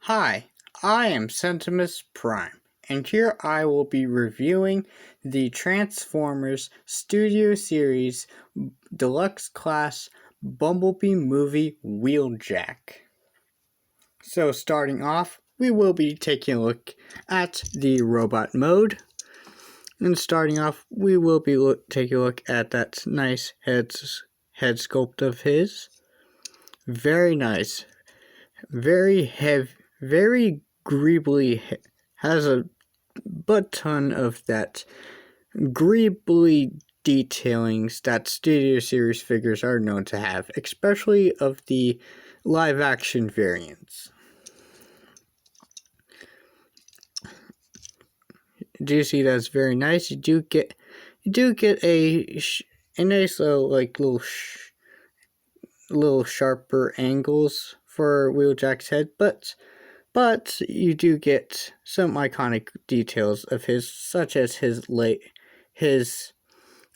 Hi, I am Centimus Prime, and here I will be reviewing the Transformers Studio Series Deluxe Class Bumblebee movie Wheeljack. So starting off, we will be taking a look at the robot mode. And starting off, we will be taking a look at that nice head sculpt of his. Very nice. Very heavy, very greebly, has a butt ton of that greebly detailings that Studio Series figures are known to have, especially of the live action variants. Do you see that's very nice? You do get a nice little sharper angles for Wheeljack's head, but you do get some iconic details of his, such as his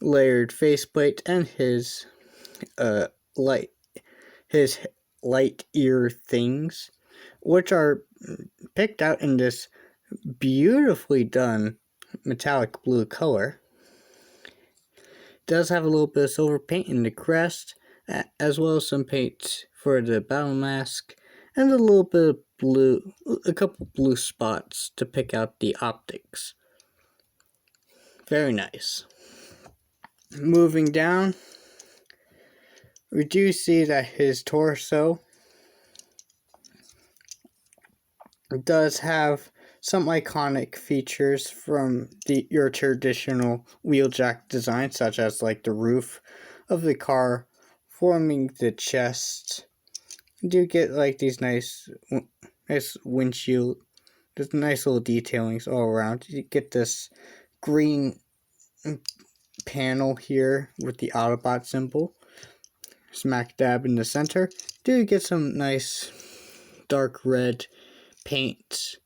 layered faceplate and his light ear things, which are picked out in this beautifully done metallic blue color. It does have a little bit of silver paint in the crest, as well as some paint for the battle mask, and a little bit of blue, a couple blue spots to pick out the optics. Very nice. Moving down, we do see that his torso does have some iconic features from your traditional wheeljack design, such as like the roof of the car forming the chest. You do get like these nice windshield, there's nice little detailings all around. You get this green panel here with the Autobot symbol smack dab in the center. Do get some nice dark red paint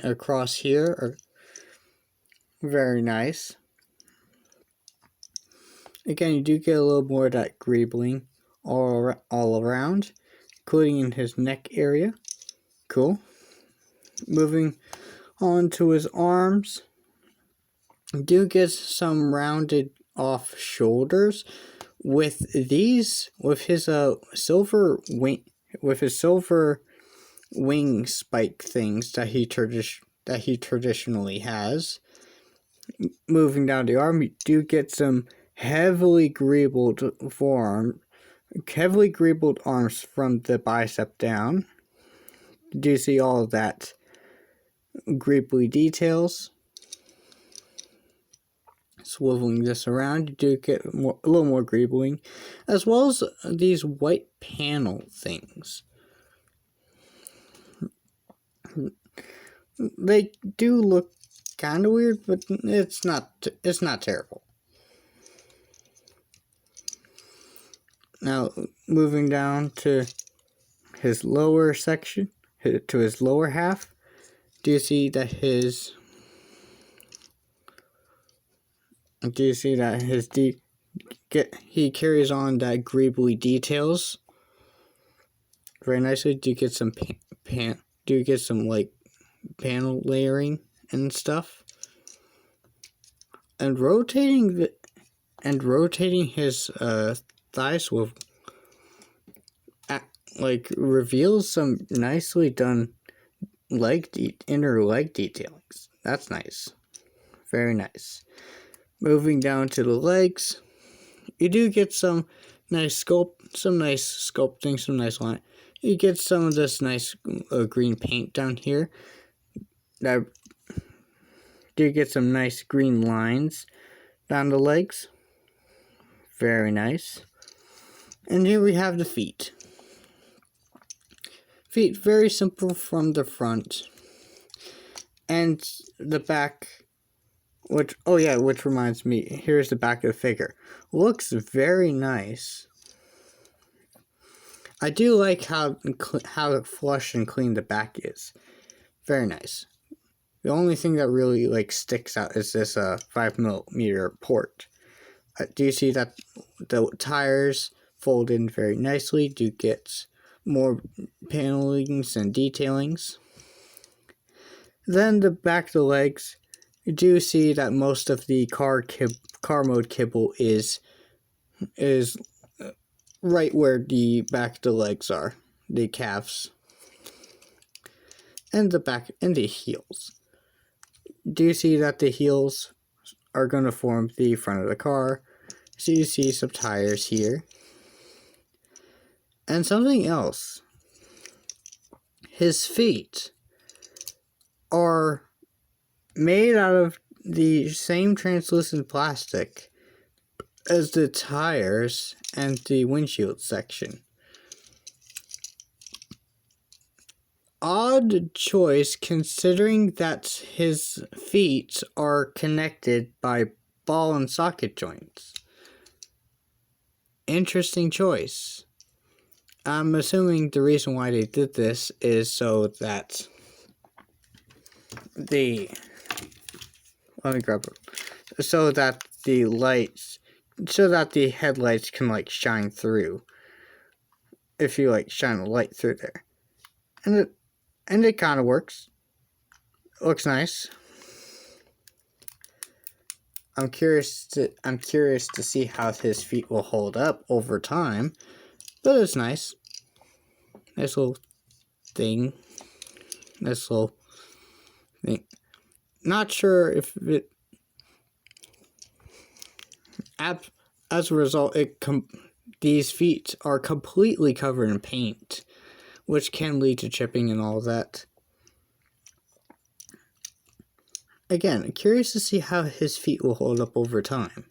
across here. Very nice. Again, you do get a little more of that greebling all around, including in his neck area. Cool. Moving on to his arms, you do get some rounded off shoulders with his silver wing spike things that he traditionally has. Moving down the arm, you do get some heavily greebled arms from the bicep down. Do you see all of that greebly details? Swiveling this around, you do get a little more greebling, as well as these white panel things. They do look kind of weird, but it's not terrible. Now, moving down to his lower section, to his lower half, do you see that he carries on that greebly details very nicely? Do you get some like panel layering and stuff? And rotating his thighs will reveals some nicely done inner leg detailings. That's nice. Very nice. Moving down to the legs, you do get some nice sculpting, some nice line. You get some of this nice green paint down here. That do get some nice green lines down the legs. Very nice. And here we have the feet. Feet very simple from the front, and the back. Which reminds me, here's the back of the figure. Looks very nice. I do like how flush and clean the back is. Very nice. The only thing that really sticks out is this 5mm port. Do you see that the tires fold in very nicely? Do get more panelings and detailings. Then the back of the legs, you do see that most of the car mode kibble is right where the back of the legs are, the calves, and the back and the heels. Do you see that the heels are going to form the front of the car? So you see some tires here. And something else. His feet are made out of the same translucent plastic as the tires and the windshield section. Odd choice considering that his feet are connected by ball and socket joints. Interesting choice. I'm assuming the reason why they did this is so that the headlights can like shine through. If you like shine a light through there, and it kind of works. Looks nice. I'm curious to see how his feet will hold up over time, but it's nice. Nice little thing. Nice little thing. Not sure if it. As a result, these feet are completely covered in paint, which can lead to chipping and all that. Again, curious to see how his feet will hold up over time.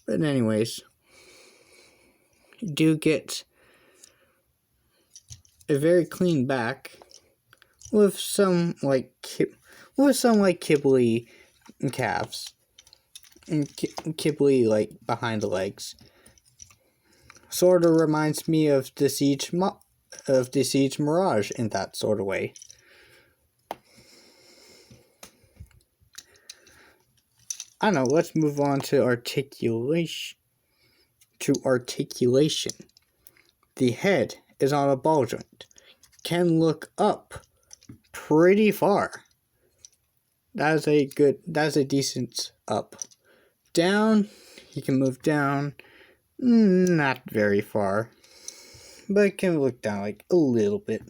But anyways, you do get a very clean back with some like kibbly calves and kibbly like behind the legs. Sort of reminds me of the Siege Mirage in that sort of way. I don't know, let's move on to articulation. The head is on a ball joint. Can look up pretty far. That's a decent up. Down, he can move down, not very far, but it can look down like a little bit.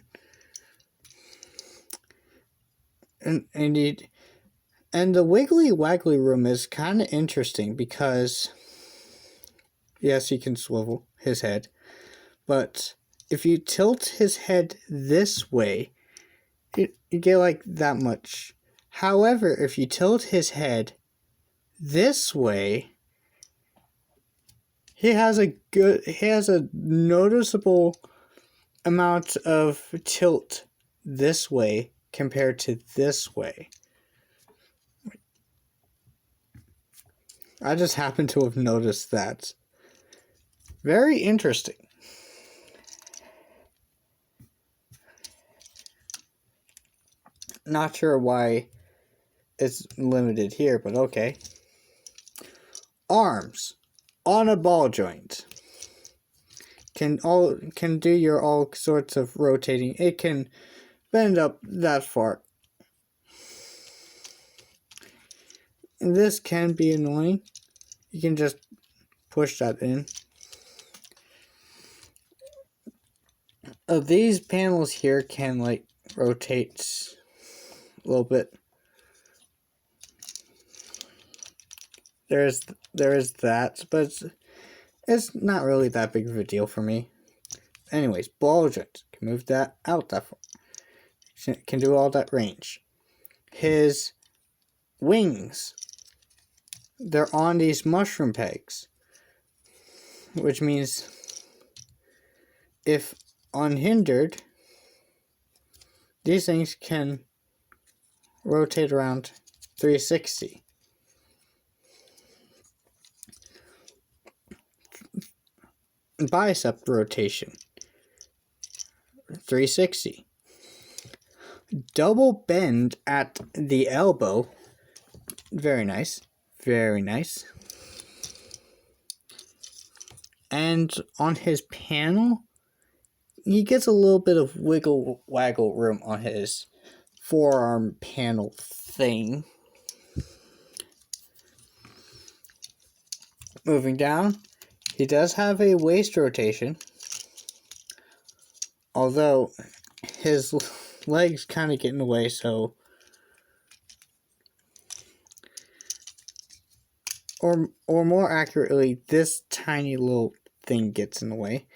And the wiggly waggly room is kind of interesting because, yes, he can swivel his head, but if you tilt his head this way, you get like that much. However, if you tilt his head this way, he has a noticeable amount of tilt this way compared to this way. I just happen to have noticed that. Very interesting. Not sure why it's limited here, but okay. Arms on a ball joint. Can do your all sorts of rotating. It can bend up that far. And this can be annoying. You can just push that in. These panels here can like rotate a little bit. There is that, but it's not really that big of a deal for me. Anyways, ball joint. Can move that out that far. Can do all that range. His wings, they're on these mushroom pegs, which means if unhindered, these things can rotate around 360. Bicep rotation, 360. Double bend at the elbow, very nice, very nice. And on his panel, he gets a little bit of wiggle waggle room on his forearm panel thing. Moving down, he does have a waist rotation, although his legs kind of get in the way, so or more accurately, this tiny little thing gets in the way.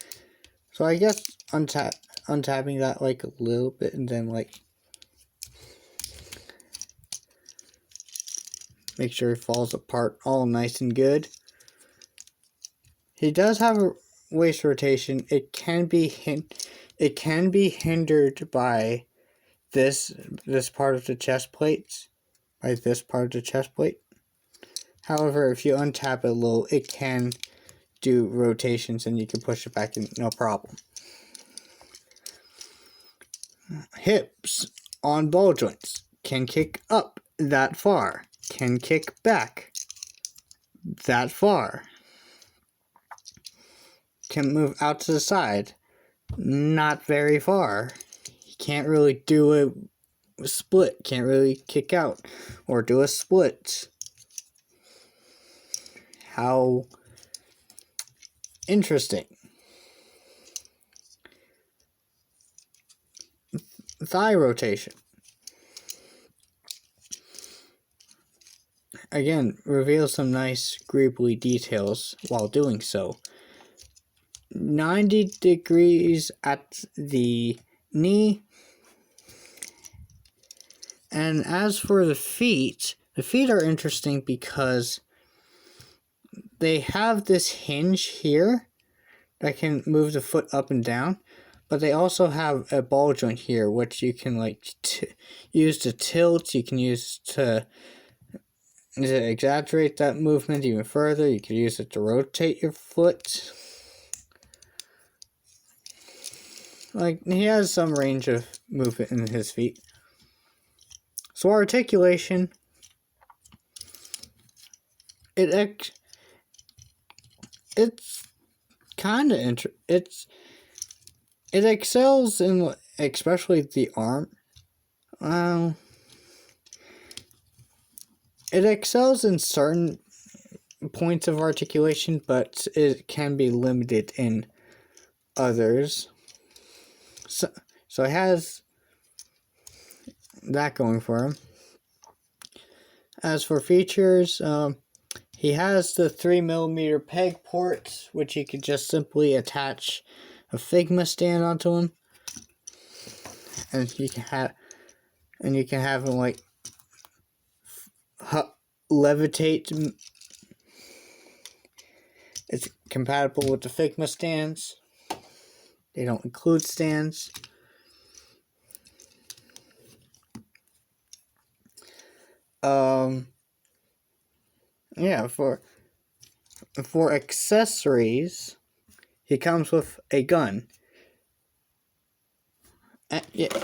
So I guess untapping that like a little bit and then like make sure it falls apart all nice and good. He does have a waist rotation. It can be hindered by this part of the chest plates, by this part of the chest plate. However, if you untap it a little, it can do rotations and you can push it back in no problem. Hips on ball joints can kick up that far, can kick back that far, can move out to the side not very far. You can't really do a split, can't really kick out or do a split. How interesting. Thigh rotation. Again, reveals some nice greebly details while doing so. 90 degrees at the knee. And as for the feet are interesting because they have this hinge here that can move the foot up and down, but they also have a ball joint here which you can like use to tilt, you can use to exaggerate that movement even further, you can use it to rotate your foot. Like, he has some range of movement in his feet. So articulation, it's kind of it excels in especially the arm. It excels in certain points of articulation, but it can be limited in others. So it has that going for him. As for features, he has the 3mm peg port, which you could just simply attach a Figma stand onto him, and you can have him like levitate. It's compatible with the Figma stands. They don't include stands. Yeah, for accessories, he comes with a gun.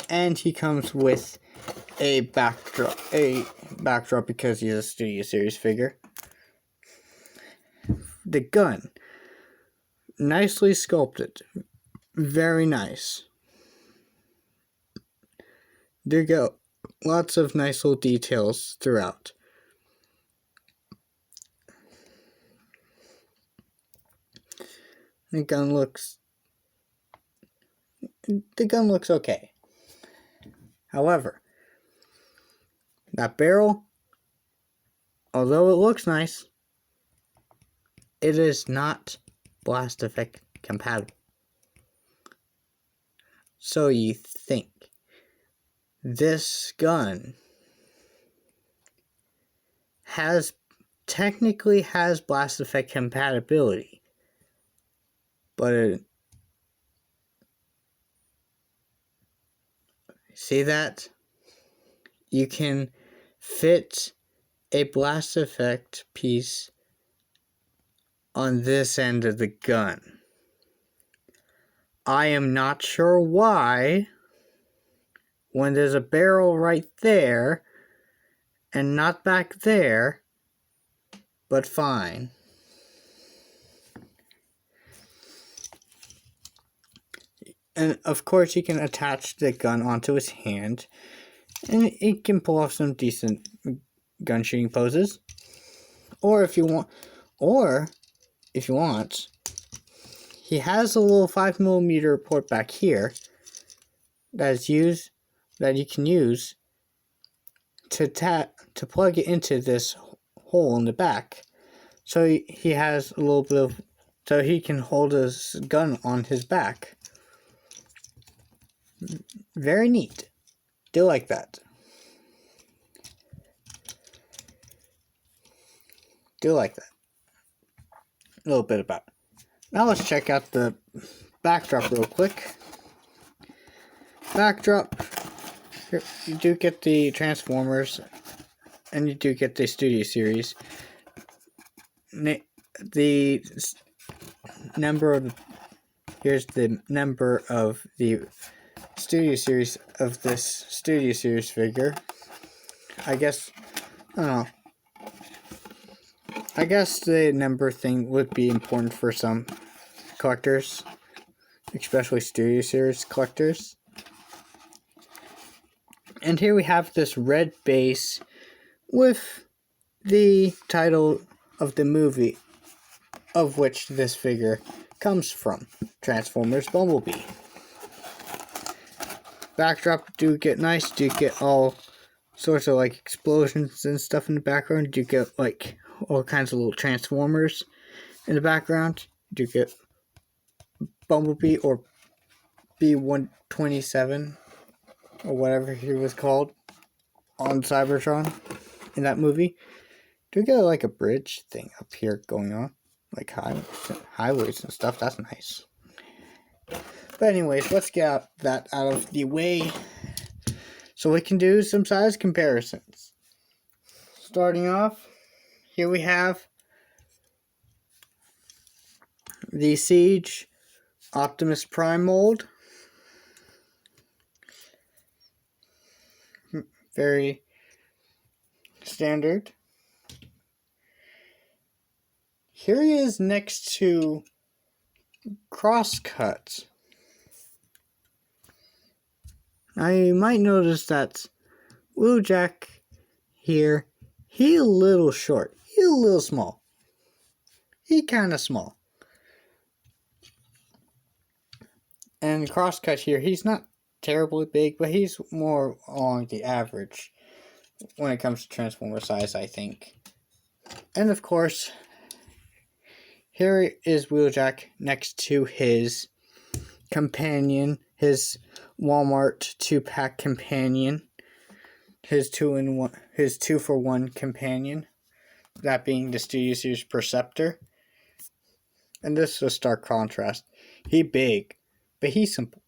And he comes with a backdrop because he's a Studio Series figure. The gun, nicely sculpted, very nice. There you go, lots of nice little details throughout. The gun looks okay. However, that barrel, although it looks nice, it is not blast effect compatible. So you think this gun technically has blast effect compatibility, but see that? You can fit a blast effect piece on this end of the gun. I am not sure why, when there's a barrel right there and not back there, but fine. And of course, you can attach the gun onto his hand, and it can pull off some decent gun shooting poses. Or if you want, he has a little 5mm port back here that you can use to plug it into this hole in the back. So he has a little bit of, so he can hold his gun on his back. Very neat. Do like that. Do like that. A little bit about it. Now let's check out the backdrop real quick. Backdrop. Here, you do get the Transformers, and you do get the Studio Series. The number of here's the number of the Studio Series of this Studio Series figure. I guess I don't know. I guess the number thing would be important for some collectors, especially Studio Series collectors. And here we have this red base with the title of the movie of which this figure comes from, Transformers Bumblebee. Backdrop do get nice, do get all sorts of like explosions and stuff in the background, do get like all kinds of little Transformers in the background, do get Bumblebee or B-127 or whatever he was called on Cybertron in that movie. Do get like a bridge thing up here going on, like highways and stuff. That's nice. But anyways, let's get that out of the way so we can do some size comparisons. Starting off, here we have the Siege Optimus Prime mold. Very standard. Here he is next to Crosscut. Now you might notice that wheeljack here, he's a little short. He's a little small. He's kind of small. And Crosscut here, he's not terribly big, but he's more along the average when it comes to Transformer size, I think. And of course, here is wheeljack next to his companion, his Walmart 2-pack companion, his 2-for-1 companion, that being the Studio Series Perceptor. And this is a stark contrast. He big, but he's simple.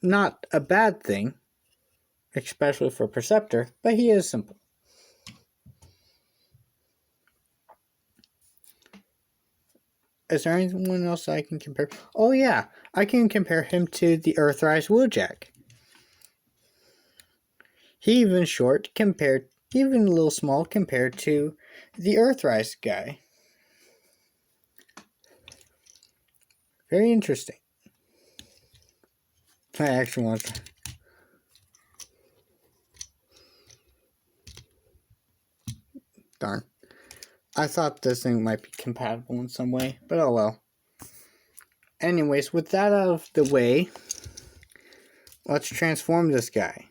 Not a bad thing, especially for Perceptor, but he is simple. Is there anyone else I can compare? Oh yeah, I can compare him to the Earthrise wheeljack. He even even a little small compared to the Earthrise guy. Very interesting. I actually want to. Darn. I thought this thing might be compatible in some way, but oh well. Anyways, with that out of the way, let's transform this guy.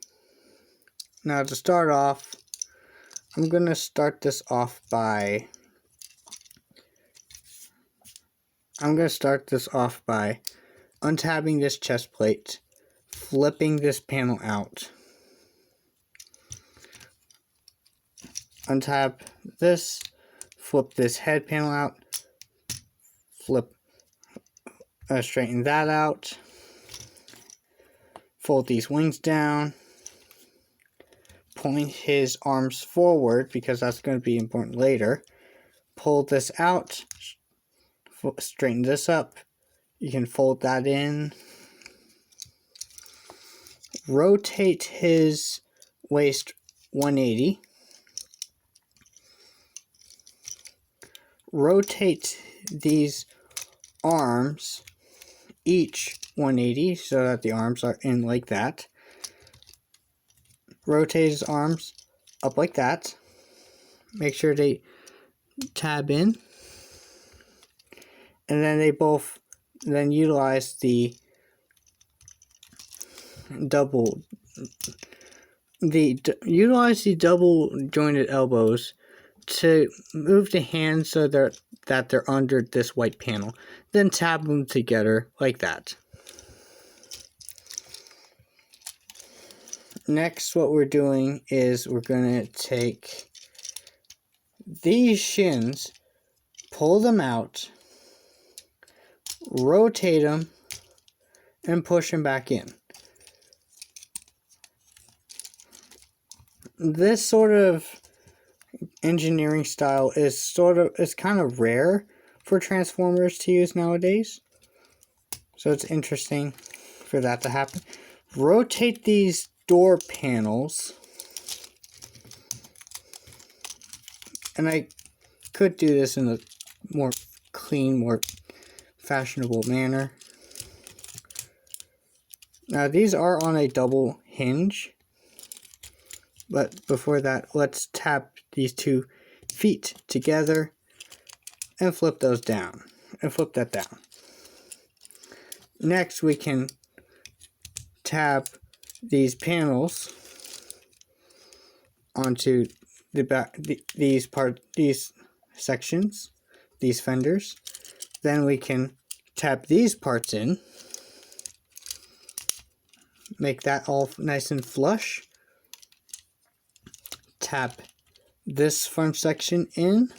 Now to start off, I'm going to start this off by untabbing this chest plate, flipping this panel out. Untab this, flip this head panel out, straighten that out, fold these wings down, point his arms forward because that's going to be important later, pull this out, straighten this up, you can fold that in, rotate his waist 180, rotate these arms each 180 so that the arms are in like that. Rotate his arms up like that. Make sure they tab in. And then they both then utilize the double jointed elbows to move the hands so that they're under this white panel. Then tab them together like that. Next, what we're doing is we're going to take these shins, pull them out, rotate them, and push them back in. This sort of engineering style is kind of rare for Transformers to use nowadays. So it's interesting for that to happen. Rotate these door panels. And I could do this in a more clean, more fashionable manner. Now these are on a double hinge. But before that, let's tap these two feet together and flip those down. And flip that down. Next, we can tap these panels onto the back, these sections, these fenders. Then we can tap these parts in, make that all nice and flush. Tap this front section in,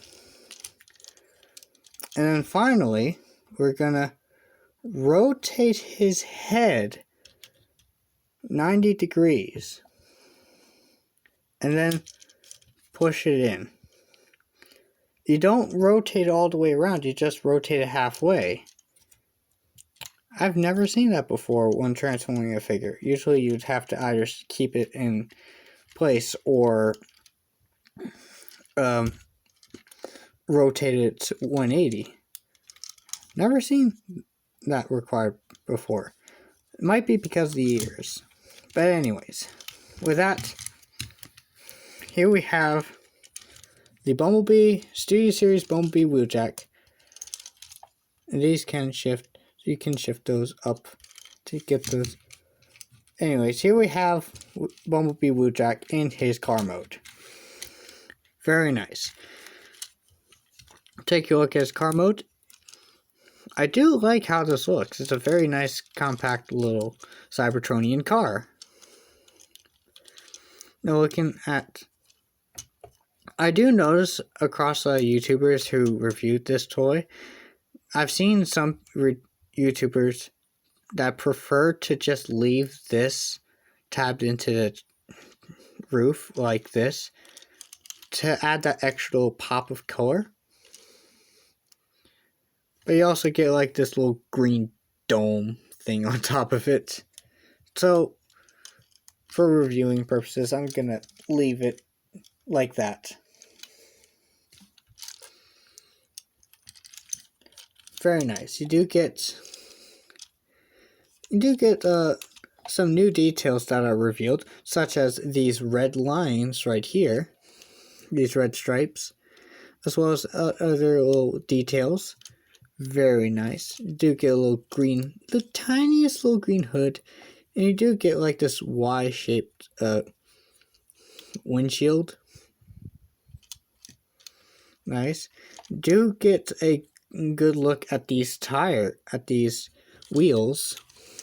and then finally we're gonna rotate his head 90 degrees and then push it in. You don't rotate all the way around, you just rotate it halfway. I've never seen that before when transforming a figure. Usually you'd have to either keep it in place or rotate it 180. Never seen that required before. It might be because of the ears. But anyways, with that, here we have the Bumblebee Studio Series Bumblebee wheeljack. And these can shift, so you can shift those up to get those. Anyways, here we have Bumblebee wheeljack in his car mode. Very nice. Take a look at his car mode. I do like how this looks. It's a very nice, compact little Cybertronian car. Now looking at... I do notice across YouTubers who reviewed this toy, I've seen some YouTubers that prefer to just leave this tabbed into the roof like this to add that extra little pop of color. But you also get like this little green dome thing on top of it. So, for reviewing purposes, I'm gonna leave it like that. Very nice. You do get some new details that are revealed, such as these red lines right here, these red stripes, as well as other little details. Very nice. You do get a little green, the tiniest little green hood, and you do get like this Y-shaped windshield. Nice. Do get a good look at these wheels.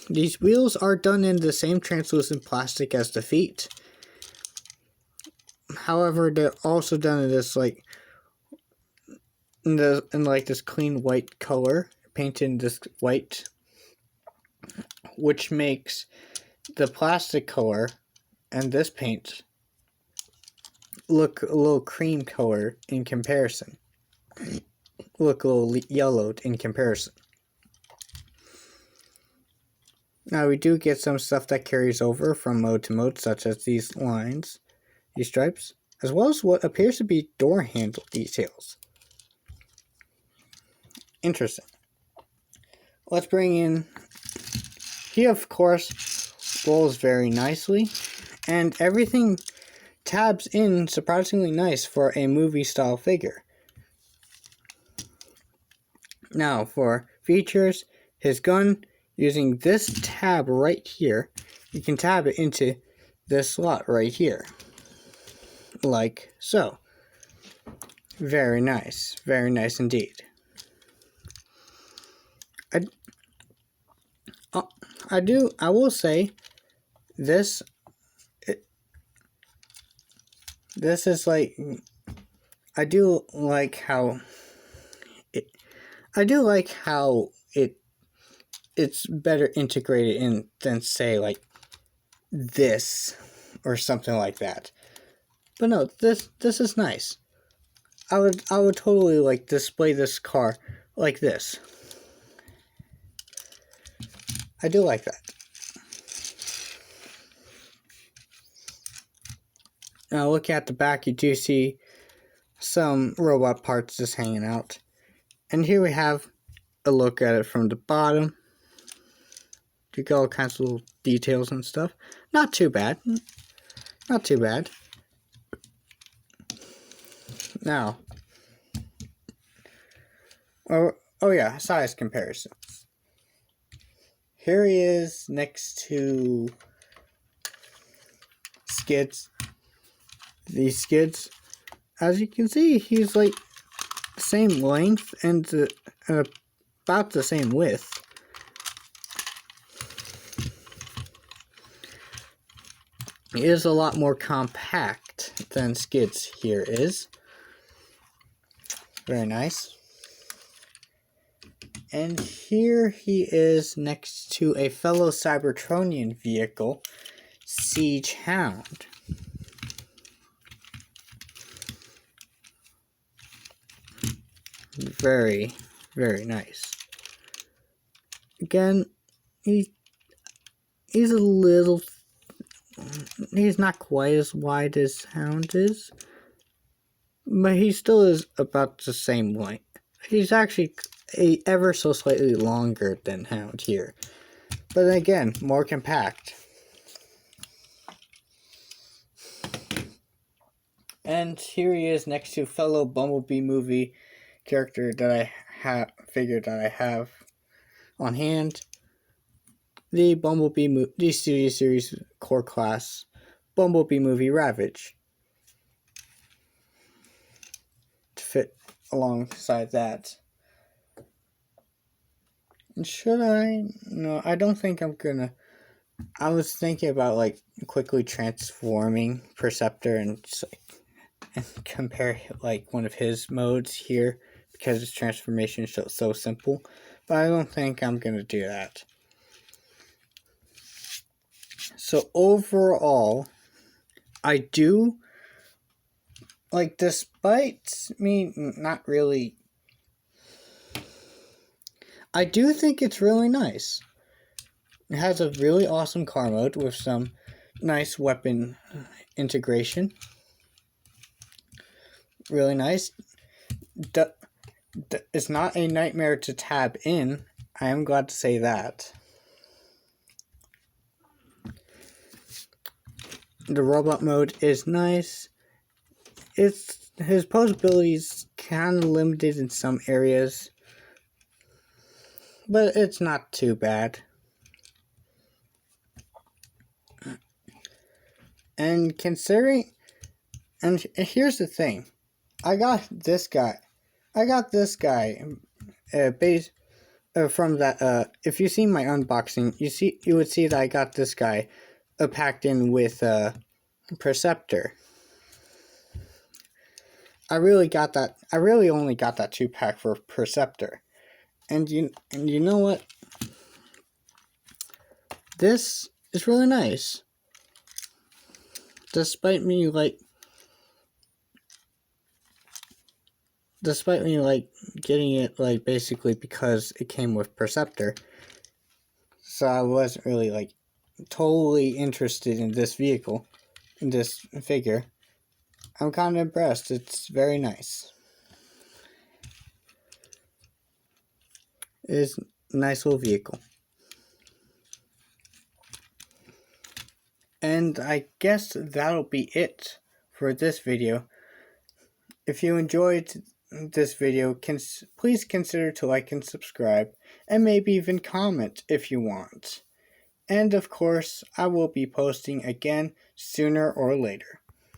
These wheels are done in the same translucent plastic as the feet. However, they're also done in this like in like this clean white color, painted in this white, which makes the plastic color and this paint look a little cream color in comparison. Look a little yellowed in comparison. Now we do get some stuff that carries over from mode to mode, such as these lines, these stripes, as well as what appears to be door handle details. Interesting. let's bring in, he of course rolls very nicely, and everything tabs in surprisingly nice for a movie style figure. Now for features, his gun, using this tab right here, you can tab it into this slot right here, like so. Very nice indeed. I will say this is like, I do like how it's better integrated in than say like this or something like that. But no, this is nice. I would totally like display this car like this. I do like that. Now looking at the back, you do see some robot parts just hanging out. And here we have a look at it from the bottom. You get all kinds of little details and stuff. Not too bad. Not too bad. Now, oh yeah, size comparison. Here he is next to Skids. These Skids, as you can see, he's like the same length and about the same width. He is a lot more compact than Skids here is. Very nice. And here he is next to a fellow Cybertronian vehicle, Siege Hound. Very, very nice. Again, he's not quite as wide as Hound is, but he still is about the same length. He's actually ever so slightly longer than Hound here, but again, more compact. And here he is next to fellow Bumblebee movie character that I have on hand. The the Studio Series Core Class Bumblebee movie Ravage. To fit alongside that. Should I? No, I don't think I'm gonna. I was thinking about like quickly transforming Perceptor and compare like one of his modes here because his transformation is so simple. But I don't think I'm gonna do that. So overall, I do like, despite me not really, I do think it's really nice. It has a really awesome car mode with some nice weapon integration. Really nice. It's not a nightmare to tab in. I am glad to say that. The robot mode is nice. His posability is kind of limited in some areas, but it's not too bad. And here's the thing, I got this guy from that. If you see my unboxing, you would see that I got this guy packed in with Perceptor. I really only got that 2-pack for Perceptor. And you know what? This is really nice. Despite me getting it like basically because it came with Perceptor. So I wasn't really like totally interested in this vehicle, in this figure. I'm kind of impressed. It's very nice. nice little vehicle. And I guess that'll be it for this video. If you enjoyed this video, please consider to like and subscribe, and maybe even comment if you want. And of course, I will be posting again sooner or later.